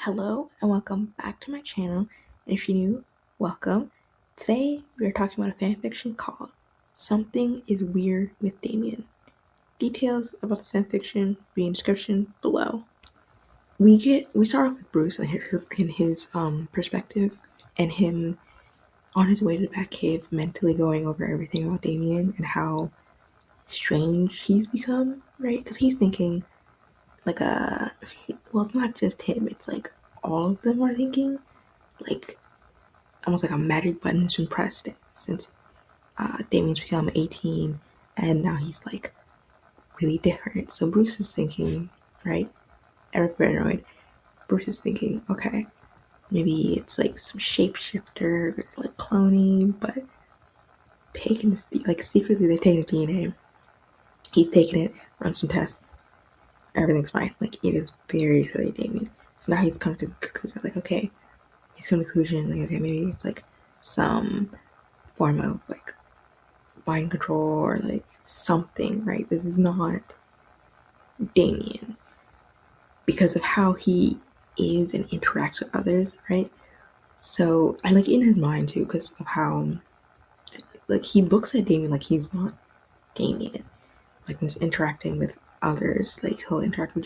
Hello and welcome back to my channel, and if you're new, welcome. Today we are talking about a fanfiction called Something is Weird with Damien. Details about this fanfiction will be in the description below. We start off with Bruce and his perspective, and him on his way to the Batcave mentally going over everything about Damien and how strange he's become, right? Because he's thinking well, it's not just him, it's like all of them are thinking like almost like a magic button has been pressed since Damien's become 18 and now he's like really different. So Bruce is thinking, right? Eric paranoid. Bruce is thinking, okay, maybe it's like some shapeshifter, like cloning, but taking this, like secretly they're taking the DNA. He's taking it, runs some tests, everything's fine. Like it is very clearly Damien. So now he's come to the conclusion, like, okay, he's come to the conclusion, like, okay, maybe it's like some form of like mind control or like something, right? This is not Damien because of how he is and interacts with others, right? So I like in his mind too, because of how like he looks at Damien like he's not Damien. Like when he's interacting with others, like he'll interact with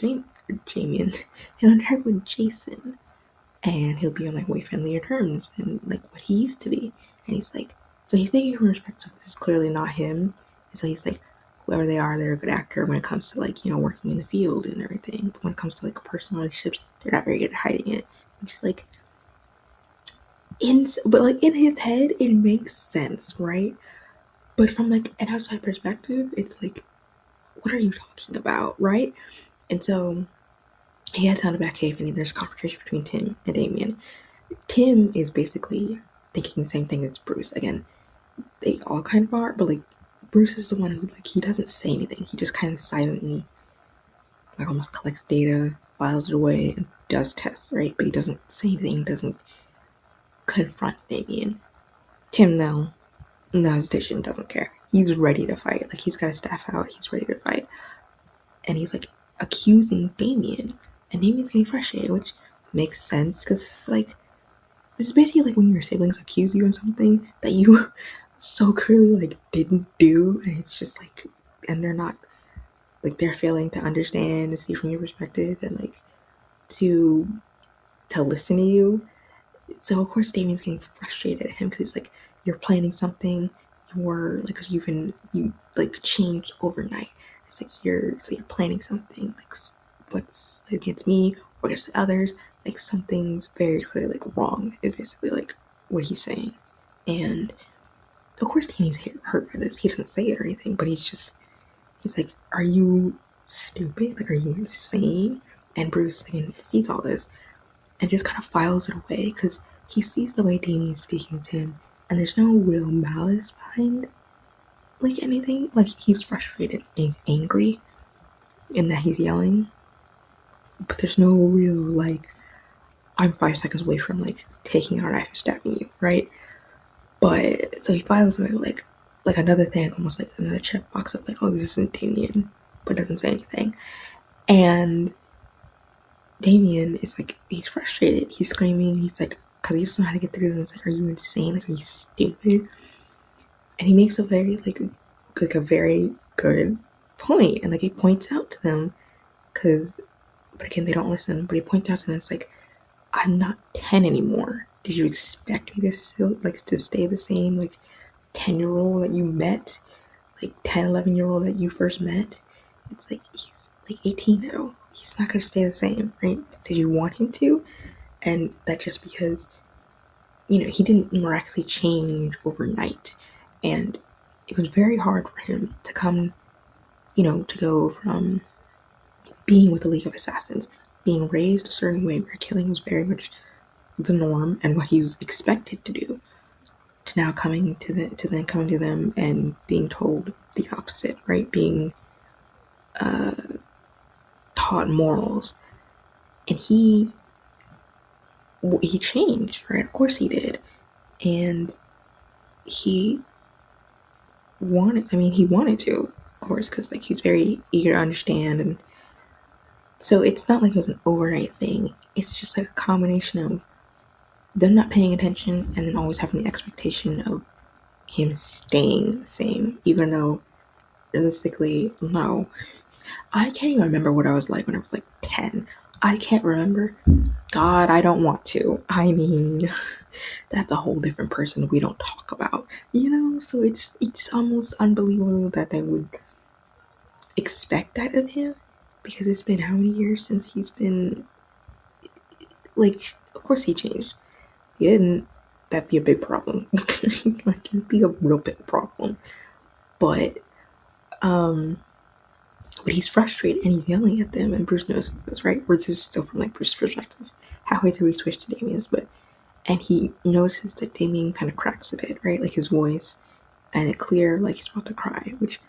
Damien, he'll interact with Jason, and he'll be on like way friendlier terms than like what he used to be. And he's like, so he's thinking from perspective, this is clearly not him. And so he's like, whoever they are, they're a good actor when it comes to like, working in the field and everything. But when it comes to like personal relationships, they're not very good at hiding it. Which is like, but like in his head, it makes sense, right? But from like an outside perspective, it's like, what are you talking about, right? And so he heads down to Batcave and there's a confrontation between Tim and Damien. Tim is basically thinking the same thing as Bruce. Again, they all kind of are, but like Bruce is the one who like he doesn't say anything. He just kind of silently like almost collects data, files it away, and does tests, right? But he doesn't say anything, doesn't confront Damien. Tim no hesitation, doesn't care. He's ready to fight. Like he's got his staff out, he's ready to fight. And he's like accusing Damien. And Damien's getting frustrated, which makes sense because it's like this is basically like when your siblings accuse you of something that you so clearly like didn't do, and it's just like, and they're not like they're failing to understand and see from your perspective and like to listen to you. So of course Damien's getting frustrated at him because he's like, you're planning something, you're like, cause you like changed overnight. It's like you're planning something like what's against me or against others, like something's very clearly like wrong is basically like what he's saying. And of course Danny's hurt by this. He doesn't say it or anything, but he's like, are you stupid? Like, are you insane? And Bruce again sees all this and just kind of files it away because he sees the way Damien is speaking to him and there's no real malice behind like anything. Like he's frustrated and he's angry in that he's yelling, but there's no real like, I'm 5 seconds away from like taking out a knife and stabbing you, right? But so he files away like another thing, almost like another checkbox of like, oh, this isn't Damien, but doesn't say anything. And Damien is like, he's frustrated, he's screaming, he's like, because he doesn't know how to get through this. Like, are you insane? Like, are you stupid? And he makes a very like a very good point, and like he points out to them because, but again, they don't listen. But he points out to them, it's like, I'm not 10 anymore. Did you expect me to still like to stay the same like 10-year-old that you met, like 10, 11-year-old that you first met? It's like he's like 18 now. He's not gonna stay the same, right? Did you want him to? And that just because he didn't miraculously change overnight, and it was very hard for him to come, to go from being with the League of Assassins, being raised a certain way where killing was very much the norm and what he was expected to do, to now coming to them and being told the opposite, right? Being taught morals, and he changed, right? Of course he did, and he wanted to, of course, because like he's very eager to understand, and so it's not like it was an overnight thing. it's just like a combination of them not paying attention and then always having the expectation of him staying the same, even though realistically, no. I can't even remember what I was like when I was like 10. I can't remember. God, I don't want to. I mean, that's a whole different person we don't talk about, you know? So it's almost unbelievable that they would expect that of him because it's been how many years since he's been like, of course he changed. He didn't. That'd be a big problem. Like, it'd be a real big problem. But um but he's frustrated and he's yelling at them, and Bruce notices this, right? Where this is still from like Bruce's perspective. Halfway through, he switched to Damien's, but and he notices that Damien kind of cracks a bit, right? Like his voice, and it clear like he's about to cry, which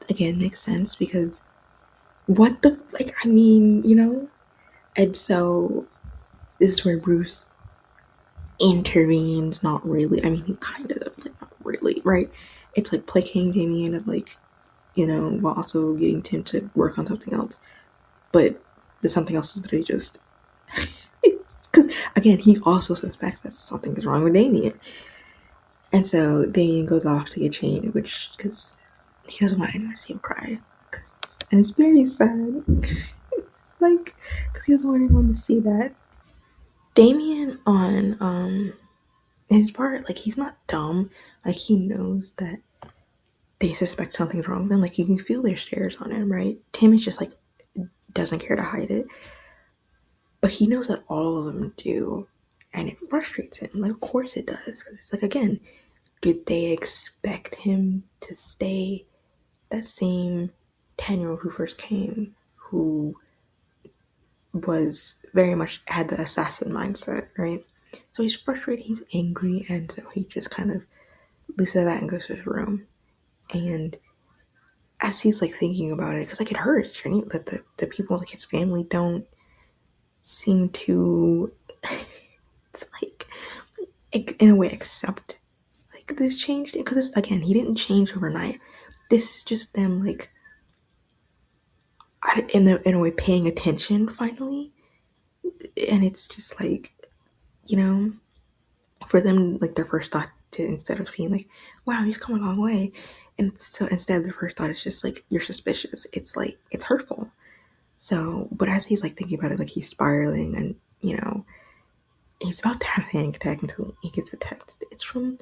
again makes sense because what the like I mean, you know? And so this is where Bruce intervenes, not really. I mean he kind of like not really, right? It's like placating Damien of like, you know, while also getting Tim to work on something else. But the something else is that he just because again he also suspects that something is wrong with Damien. And so Damien goes off to get changed, which because he doesn't want anyone to see him cry, and it's very sad. Like, because he doesn't want anyone to see that. Damien on his part, like he's not dumb. Like he knows that they suspect something's wrong with him. Like you can feel their stares on him, right? Tim is just like doesn't care to hide it, but he knows that all of them do, and it frustrates him. Like of course it does, because it's like again, did they expect him to stay that same 10-year-old who first came, who was very much had the assassin mindset, right? So he's frustrated, he's angry, and so he just kind of listens to that and goes to his room. And as he's like thinking about it, because like it hurts, right? That the people like his family don't seem to like in a way accept like this change because again he didn't change overnight. This is just them like in a way paying attention finally, and it's just like, you know, for them like their first thought to instead of being like wow he's come a long way, and so instead their first thought is just like you're suspicious, it's like it's hurtful. So but as he's like thinking about it, like he's spiraling, and you know he's about to have a panic attack until he gets a text. It's from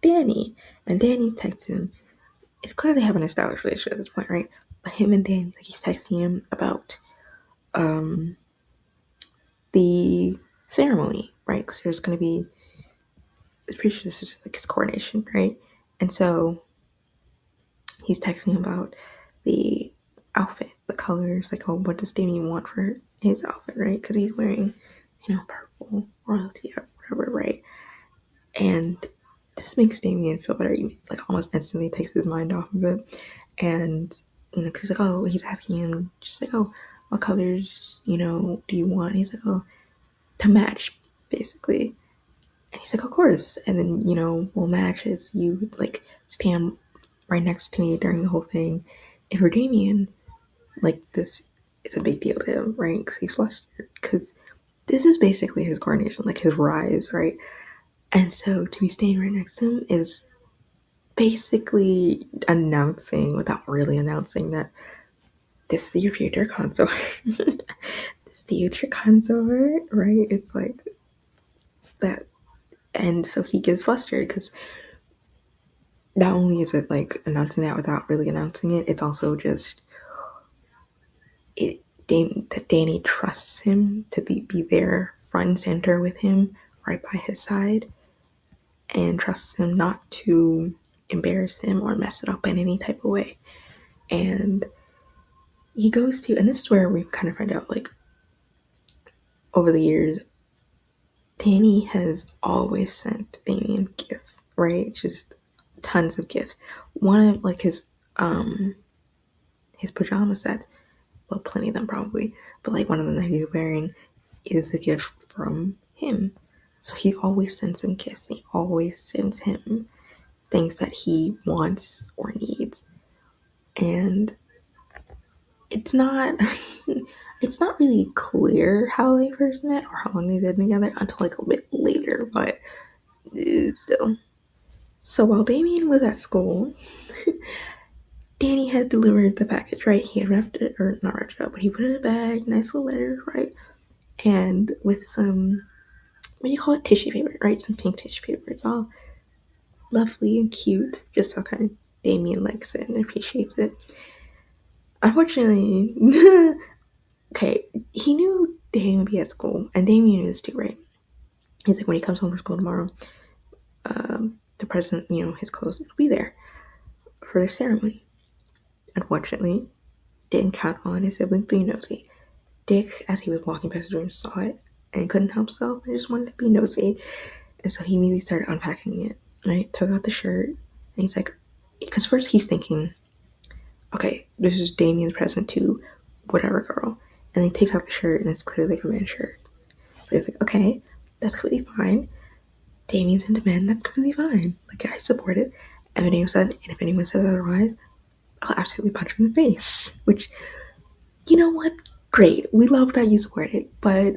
Danny, and Danny's texting him. It's clear they have an established relationship at this point, right? But him and Danny, like he's texting him about um the ceremony, right? Because there's going to be, I'm pretty sure this is like his coronation, right? And so he's texting about the outfit, the colors, like, oh, what does Damien want for his outfit, right? Because he's wearing, you know, purple royalty or whatever, right? And this makes Damien feel better. He, like, almost instantly takes his mind off of it. And, you know, because, like, oh, he's asking him, just like, oh, what colors, you know, do you want? And he's like, oh, to match, basically. And he's like, of course. And then, you know, we'll match as you like stand right next to me during the whole thing. And for Damien, like this is a big deal to him, right? Because he's flustered. Because this is basically his coronation, like his rise, right? And so to be standing right next to him is basically announcing, without really announcing, that this is your future consort. This is the future consort, right? It's like that. And so he gets flustered because not only is it like announcing that without really announcing it, it's also just it that Danny trusts him to be there front and center with him, right by his side, and trusts him not to embarrass him or mess it up in any type of way. And he goes to, and this is where we kind of find out, like, over the years, Danny has always sent Damien gifts, right? Just tons of gifts. One of like his pajama sets, well, plenty of them probably, but like one of them that he's wearing is a gift from him. So he always sends him gifts. He always sends him things that he wants or needs. And it's not, It's not really clear how they first met or how long they've been together until like a bit later, but still. So while Damien was at school, Danny had delivered the package, right? He had wrapped it, or not wrapped it up, but he put it in a bag, nice little letters, right? And with some, what do you call it? Tissue paper, right? Some pink tissue paper. It's all lovely and cute, just how kind of Damien likes it and appreciates it. Unfortunately, okay, he knew Damien would be at school, and Damien knew this too, right? He's like, when he comes home from school tomorrow, the president, his clothes will be there for the ceremony. Unfortunately, didn't count on his siblings being nosy. Dick, as he was walking past the room, saw it and couldn't help himself and just wanted to be nosy. And so he immediately started unpacking it. Right? Took out the shirt, and he's like, because first he's thinking, okay, this is Damien's present to whatever girl. And he takes out the shirt, and it's clearly like a man's shirt. So he's like, okay, that's completely fine. Damien's into men, that's completely fine. Like, I support it. And if anyone says otherwise, I'll absolutely punch him in the face. Which, you know what? Great. We love that you support it, but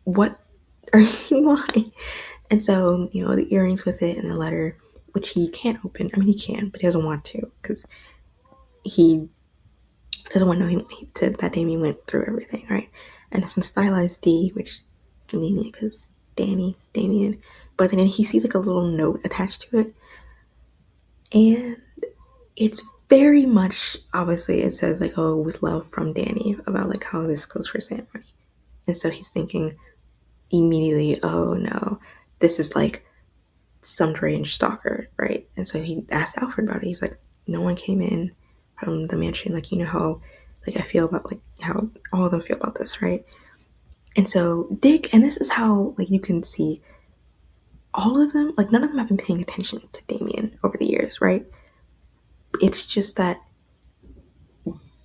what are you why? And so, the earrings with it and the letter, which he can't open. I mean, he can, but he doesn't want to because he doesn't want to know that Damien went through everything, right? And it's some stylized D, which convenient because Damien. But then he sees like a little note attached to it, and it's very much, obviously, it says like, oh, with love from Danny, about like how this goes for ceremony. And so he's thinking immediately, oh no, this is like some strange stalker, right? And so he asked Alfred about it. He's like, no one came in from the mansion, like, how like I feel about like how all of them feel about this, right? And so Dick, and this is how like you can see all of them, like none of them have been paying attention to Damien over the years, right? It's just that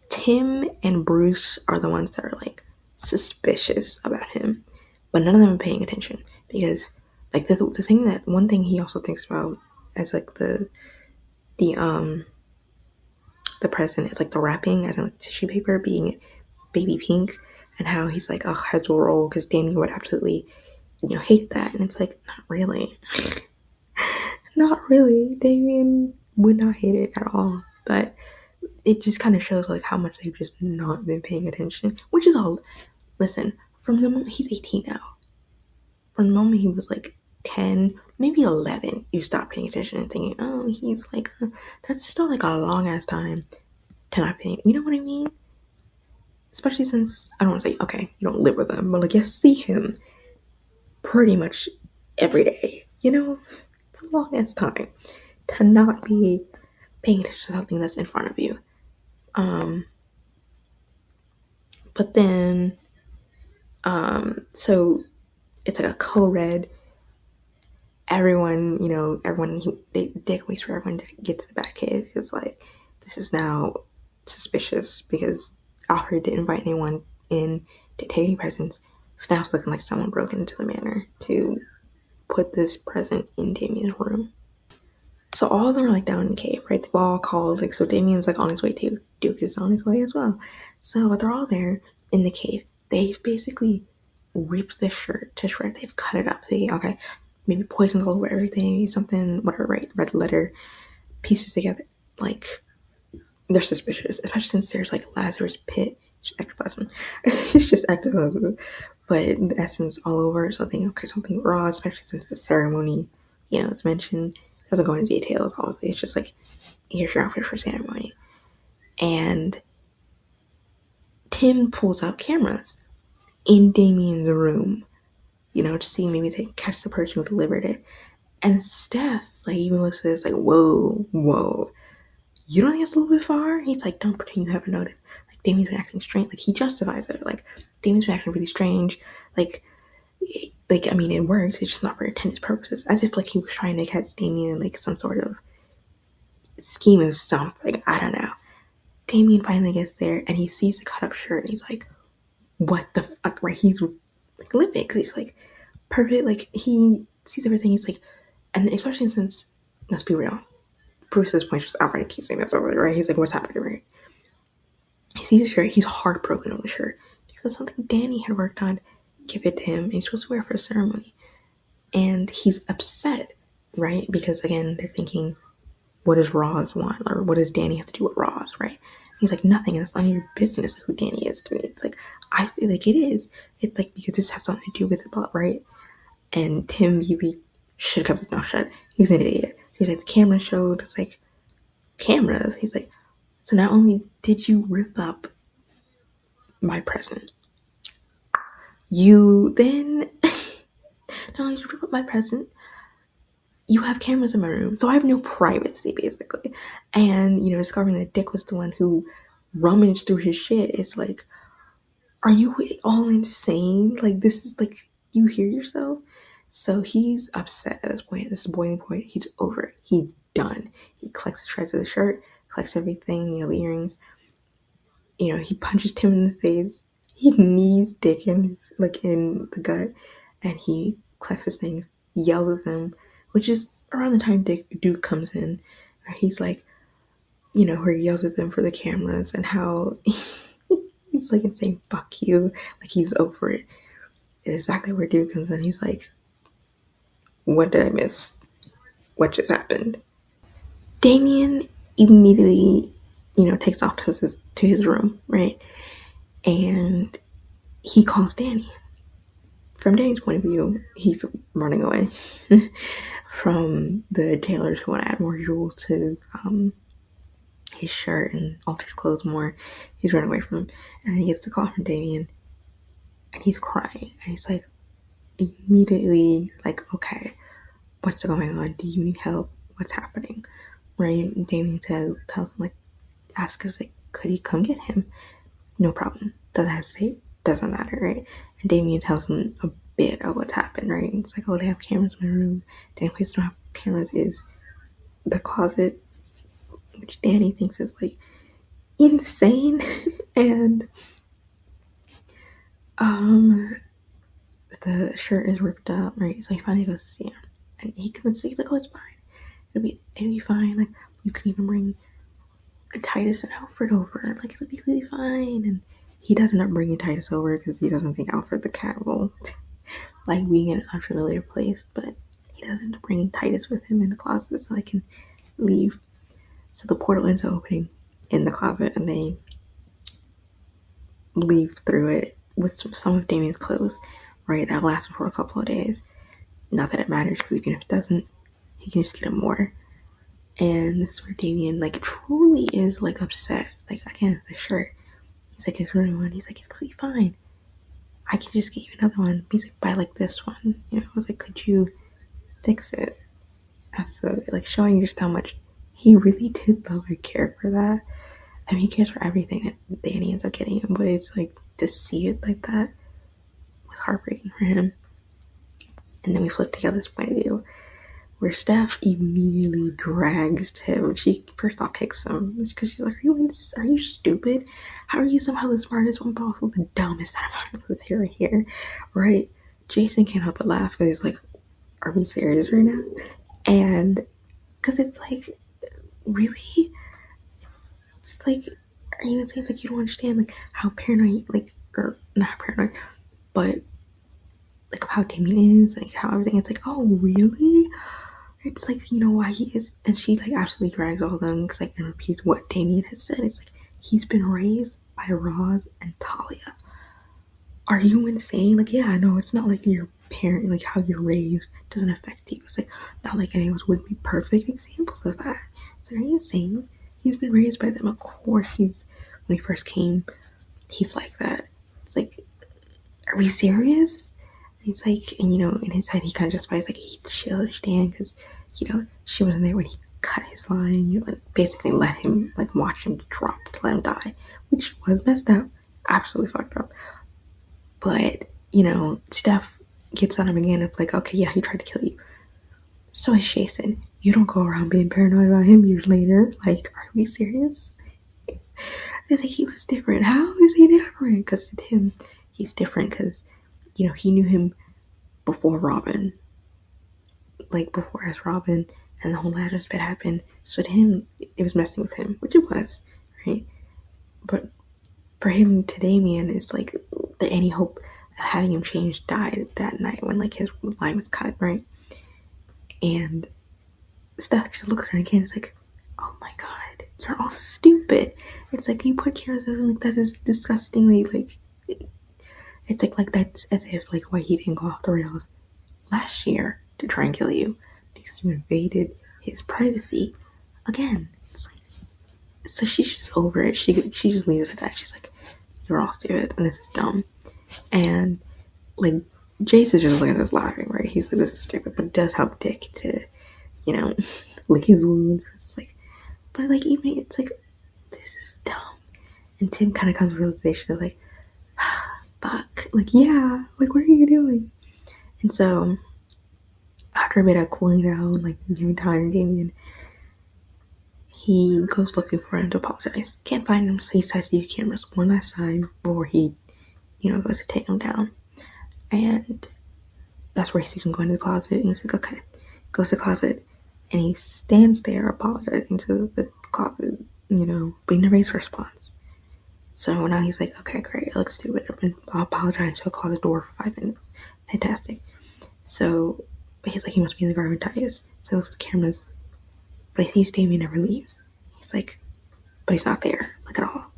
Tim and Bruce are the ones that are like suspicious about him, but none of them are paying attention because like the thing that one thing he also thinks about as like the the present is like the wrapping as in like tissue paper being baby pink, and how he's like, oh, heads will roll because Damien would absolutely hate that. And it's like, not really. Not really. Damien would not hate it at all, but it just kind of shows like how much they've just not been paying attention, which is all. Listen, from the moment he's 18 now, from the moment he was like 10, maybe 11, you stop paying attention and thinking, oh, he's like that's still like a long ass time to not paying, you know what I mean? Especially since, I don't want to say, okay, you don't live with him, but like you see him pretty much every day, it's a long ass time to not be paying attention to something that's in front of you. But then so it's like a co-read. Dick waits for everyone to get to the back cave because like this is now suspicious because Alfred didn't invite anyone in to take any presents. So now it's looking like someone broke into the manor to put this present in Damien's room. So all of them are like down in the cave, right? They've all called, like, so Damien's like on his way too. Duke is on his way as well. So they're all there in the cave. They've basically ripped the shirt to shred. They've cut it up. Okay, maybe poisoned all over everything, something, whatever, right? Read the letter, pieces together. Like, they're suspicious, especially since there's like Lazarus pit. Just ectoplasm. It's just ectoplasm. But the essence all over. So I think, okay, something raw, especially since the ceremony, is mentioned. Doesn't go into details, obviously. It's just like, here's your outfit for ceremony. And Tim pulls out cameras in Damien's room, to see maybe to catch the person who delivered it. And Steph, like, even looks at this like, whoa. You don't think it's a little bit far? He's like, don't pretend you haven't noticed. Like, Damien's been acting strange. Like, he justifies it. Like, Damien's been acting really strange. Like, I mean, it works. It's just not for intended purposes. As if, like, he was trying to catch Damien in, like, some sort of scheme of something. I don't know. Damien finally gets there, and he sees the cut-up shirt, and he's like, what the fuck? Right? He's, like, livid, because he's, like, perfect. Like, he sees everything. He's like, and especially since, let's be real, Bruce's point just outright accusing himself, right? He's like, what's happening, right? He sees the shirt, he's heartbroken over the shirt because it's something Danny had worked on, give it to him, and he's supposed to wear it for the ceremony. And he's upset, right? Because again, they're thinking, what does Roz want? Or what does Danny have to do with Roz, right? He's like, nothing, it's none of your business who Danny is to me. It's like, I feel like it is. It's like, because this has something to do with it, right? And Tim really should have kept his mouth shut. He's an idiot. He's like, the camera showed. It's like, cameras? He's like, so not only did you rip up my present, you then, not only did you rip up my present, you have cameras in my room, so I have no privacy, basically. And, discovering that Dick was the one who rummaged through his shit, it's like, are you all insane? Like, this is like, you hear yourselves? So he's upset at this point. This is a boiling point. He's over it. He's done. He collects the shreds of the shirt, collects everything, the earrings. He punches Tim in the face. He knees Dick in the gut, and he collects his things, yells at them, which is around the time Duke comes in, where he's like, where he yells at them for the cameras and how he's like saying "fuck you," like he's over it. And exactly where Duke comes in, he's like, "What did I miss? What just happened?" Damien immediately, takes off to his room, right, and he calls Danny. From Danny's point of view, he's running away from the tailors who want to add more jewels to his shirt and alter his clothes more. He's running away from him, and then he gets the call from Damien, and he's crying, and he's like, immediately like, okay, what's going on? Do you need help? What's happening? Right? And Damien tells him, like, asks us, like, could he come get him? No problem. Doesn't hesitate. Doesn't matter, right? And Damien tells him a bit of what's happened, right? And it's like, oh, they have cameras in my room. The only place they don't have cameras is the closet, which Danny thinks is like insane. And the shirt is ripped up, right? So he finally goes to see him, and he convinces, he's like, oh, it's fine. It'll be fine. Like, you can even bring Titus and Alfred over. Like, it'll be completely fine. And he does end up bringing Titus over because he doesn't think Alfred the cat will like being in an unfamiliar place. But he does end up bringing Titus with him in the closet so they can leave. So the portal ends up opening in the closet, and they leave through it with some of Damien's clothes, right? That lasts for a couple of days. Not that it matters, because even if it doesn't, he can just get him more. And this is where Damien, like, truly is, like, upset. Like, again, the shirt. He's like, it's really one. He's like, it's completely fine. I can just get you another one. He's like, buy, like, this one. I was like, could you fix it? So, like, showing just how much he really did love and care for that. I mean, he cares for everything that Danny ends up getting him, but it's like, to see it like that was heartbreaking for him. And then we flip to the other's point of view, where Steph immediately drags Tim. She first off kicks him because she's like, are you stupid? How are you somehow the smartest one, but also the dumbest out of us here, right? Jason can't help but laugh because he's like, are we serious right now? And because it's like, really? It's like, are you insane? It's like, you don't understand, like, how paranoid, like, or not paranoid, but like how Damien is, like how everything, it's like, oh, really? It's like, why he is, and she like absolutely drags all of them because, like, and repeats what Damien has said. It's like, he's been raised by Roz and Talia. Are you insane? Like, yeah, no, it's not like your parent, like how you're raised doesn't affect you. It's like, not like any of us would be perfect examples of that. So are you insane? He's been raised by them. Of course, when he first came, he's like that. It's like, are we serious? And he's like, and in his head, he kind of justifies, like, she'll understand because, she wasn't there when he cut his line, and basically let him, like, watch him drop to let him die, which was messed up, absolutely fucked up. But, Steph gets on him again of like, okay, yeah, he tried to kill you. So is Jason. You don't go around being paranoid about him years later. Like, are we serious? It's like, he was different. How is he different? Because to him, he's different because, he knew him before Robin. Like, before as Robin, and the whole Lazarus bit happened. So to him, it was messing with him, which it was, right? But for him to Damien, it's like the any hope of having him change died that night when like his line was cut, right? And Steph just looks at her again. It's like, oh my god, you're all stupid. It's like you put cameras over like that is disgustingly like. It's like that's as if like why he didn't go off the rails last year to try and kill you because you invaded his privacy again. It's like so she's just over it. She just leaves it at that. She's like, you're all stupid and this is dumb. And like Jace is just looking at this laughing, right? He's like, this is stupid, but it does help Dick to, you know, lick his wounds. It's like, but like even it's like, this is dumb. And Tim kind of comes to the realization of like, fuck, like yeah, like what are you doing? And so after a bit of cooling down, like giving time to Damien, he goes looking for him to apologize. Can't find him, so he decides to use cameras one last time before he, goes to take him down. And that's where he sees him go into the closet, and he's like, okay. Goes to the closet, and he stands there apologizing to the closet, but he never gets a response. So now he's like, okay, great, it looks stupid. I've been apologizing to a closet door for 5 minutes. Fantastic. So he's like, he must be in the guard ties. So he looks at the cameras, but he sees Damien never leaves. He's like, but he's not there, like at all.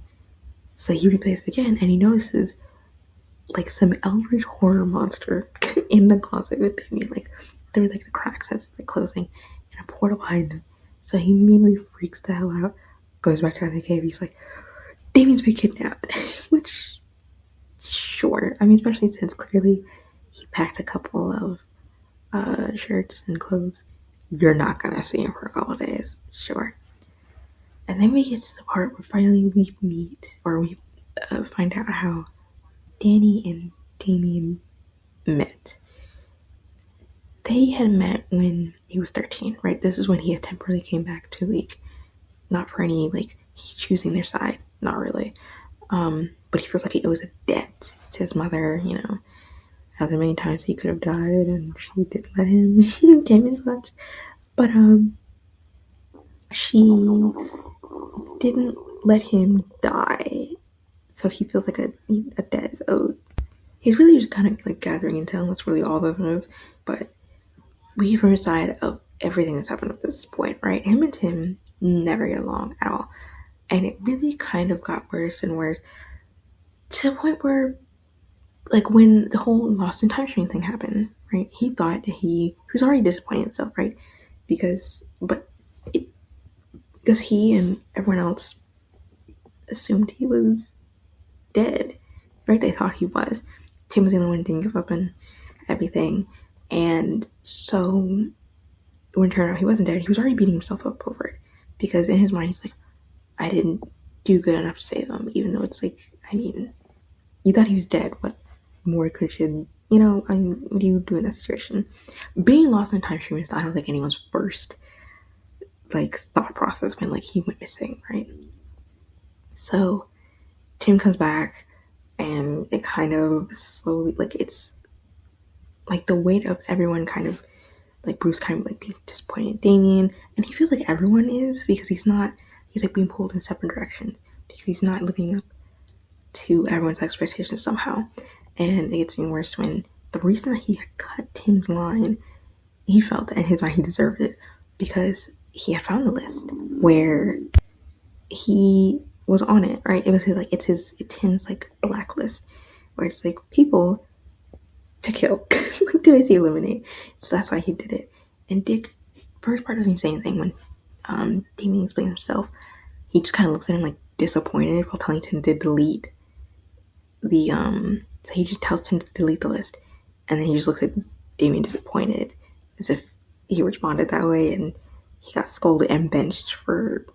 So he replays it again, and he notices like some eldritch horror monster in the closet with Damien. Like there were like the cracks that's like closing and a portal behind him. So he immediately freaks the hell out, goes back down to the cave. He's like, Damien's been kidnapped. Which, sure. I mean, especially since clearly he packed a couple of shirts and clothes. You're not gonna see him for a couple of days. Sure. And then we get to the part where finally we meet, or we find out how Danny and Damien met. They had met when he was 13, right? This is when he had temporarily came back to League. Not for any, like, choosing their side. Not really. But he feels like he owes a debt to his mother, how many times he could have died and she didn't let him. Came in clutch. But, she didn't let him die. So he feels like a debt is owed. He's really just kind of like gathering intel. That's really all this knows. But we from his side of everything that's happened at this point, right? Him and Tim never get along at all. And it really kind of got worse and worse to the point where, like, when the whole Lost in Time Stream thing happened, right? He thought he was already disappointed in himself, right? Because he and everyone else assumed he was dead, right? They thought he was. Tim was the only one who didn't give up and everything. And so when it turned out he wasn't dead, he was already beating himself up over it. Because in his mind, he's like, I didn't do good enough to save him. Even though it's like, I mean, you thought he was dead. What more could you, what do you do in that situation? Being lost in time stream is, I don't think, anyone's first, like, thought process when, like, he went missing, right? So Tim comes back, and it kind of slowly, like, it's like the weight of everyone kind of, like, Bruce kind of like being disappointed in Damien, and he feels like everyone is, because he's like being pulled in separate directions because he's not living up to everyone's expectations somehow. And it gets even worse when the reason that he had cut Tim's line, he felt that in his mind he deserved it because he had found a list where he was on it, right? It was it's Tim's like blacklist where it's like people to kill, to basically eliminate. So that's why he did it. And Dick, first part, doesn't even say anything when Damien explains himself. He just kind of looks at him like disappointed while telling him to delete the so he just tells him to delete the list, and then he just looks at Damien disappointed as if he responded that way, and he got scolded and benched for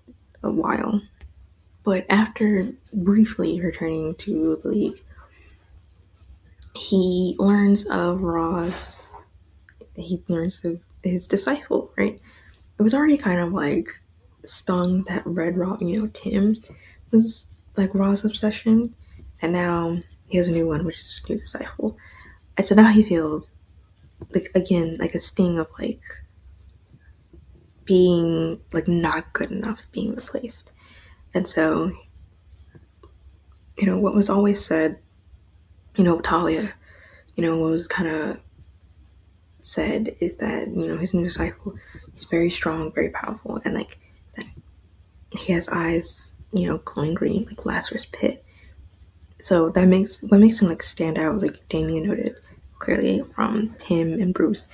a while. But after briefly returning to the League, he learns of Roz. He learns of his disciple, right? It was already kind of like stung that Red Rock, Tim was like Ra's obsession, and now he has a new one, which is new disciple. And so now he feels like, again, like a sting of like being like not good enough, being replaced. And so what was always said, Talia, what was kind of said is that, his new disciple, he's very strong, very powerful, and like that he has eyes, glowing green, like Lazarus Pit. So that makes what makes him like stand out, like Damien noted clearly from Tim and Bruce,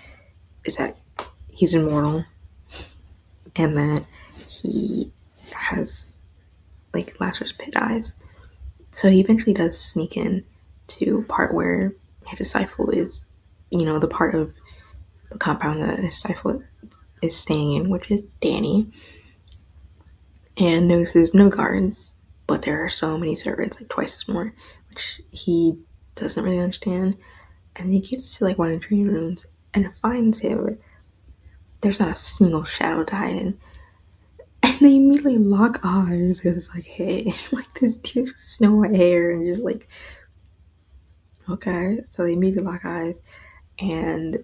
is that he's immortal and that he has like Lazarus Pit eyes. So he eventually does sneak in to part where his disciple is, the part of the compound that his disciple is staying in, which is Danny, and notices no guards, but there are so many servants, like twice as more, which he doesn't really understand. And he gets to like one of the training rooms and finds him. There's not a single shadow dyed in. And they immediately lock eyes because it's like, hey, like this dude with snow white hair, and just like, okay. So they immediately lock eyes and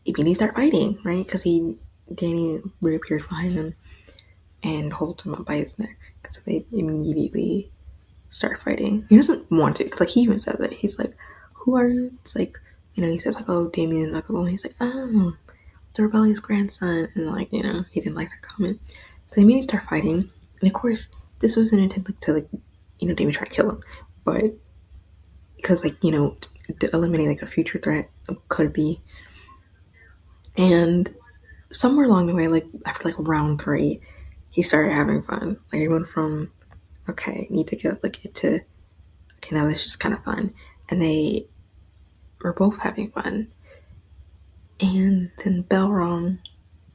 immediately start fighting, right? Because Danny reappears behind him and holds him up by his neck. So they immediately start fighting. He doesn't want to, because like he even says it. He's like, "Who are you?" It's like, he says like, "Oh, Damien." Like, oh, he's like, "Oh, the rebellious grandson," and like, he didn't like that comment. So they immediately start fighting, and of course, this was an attempt like, to like, Damien try to kill him, but because like, to eliminate like a future threat could be, and somewhere along the way, like after like round 3, he started having fun. Like he went from okay, need to get like it to okay, now this is just kind of fun, and they were both having fun. And then the bell rung,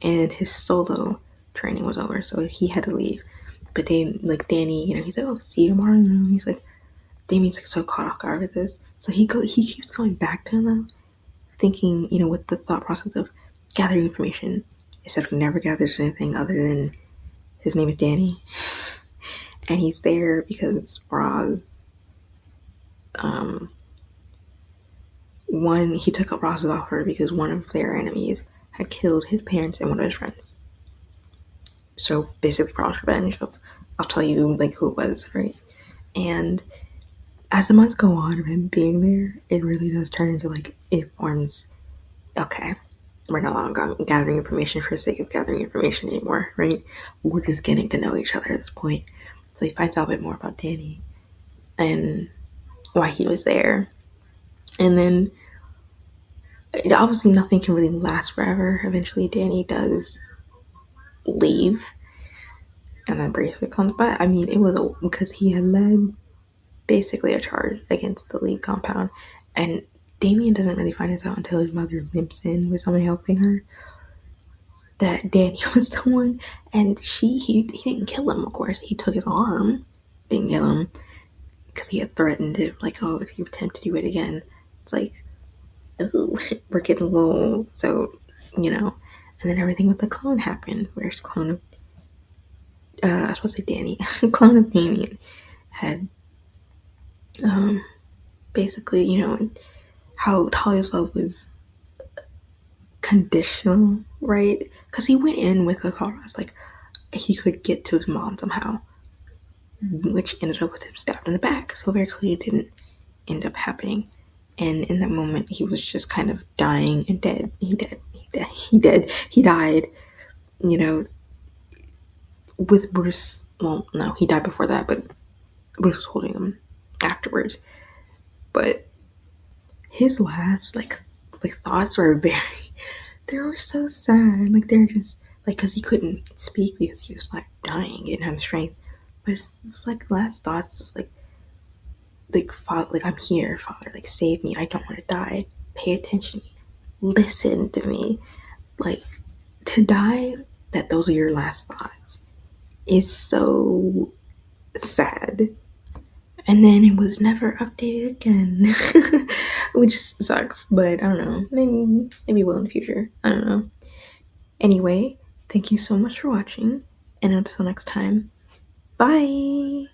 and his solo training was over, so he had to leave. But Danny, he's like, "Oh, see you tomorrow." He's like, Damien's like so caught off guard with this, so he keeps going back to him though, thinking, with the thought process of gathering information. Except he never gathers anything other than his name is Danny, and he's there because Roz, he took up Roz's offer because one of their enemies had killed his parents and one of his friends. So basically, Roz's revenge of, I'll tell you like who it was, right? And as the months go on of him being there, it really does turn into like it forms. Okay, we're no longer gathering information for the sake of gathering information anymore, right? We're just getting to know each other at this point. So he finds out a bit more about Danny and why he was there, and then obviously nothing can really last forever. Eventually Danny does leave, and then Bracelet comes back. I mean, it was because he had led basically a charge against the League compound, and Damien doesn't really find this out until his mother limps in with someone helping her, that Danny was the one. And he didn't kill him, of course. He took his arm, didn't kill him, because he had threatened it, like, oh, if you attempt to do it again, it's like, ooh, we're getting a little, so, and then everything with the clone happened, where his clone of, I was supposed to say Danny, clone of Damien had, basically, how Talia's love was conditional, right? Because he went in with a thought like he could get to his mom somehow, which ended up with him stabbed in the back. So very clearly didn't end up happening. And in that moment, he was just kind of dying and dead. He died, with Bruce. Well, no, he died before that, but Bruce was holding him afterwards. But his last, like thoughts were very, they were so sad. Like, they're just, like, because he couldn't speak because he was, like, dying. He didn't have the strength. But it's like, last thoughts was, Father, like, I'm here, Father. Like, save me. I don't want to die. Pay attention. Listen to me. Like, to die, that those are your last thoughts is so sad. And then it was never updated again, which sucks, but I don't know. Maybe will in the future. I don't know. Anyway, thank you so much for watching, and until next time, bye!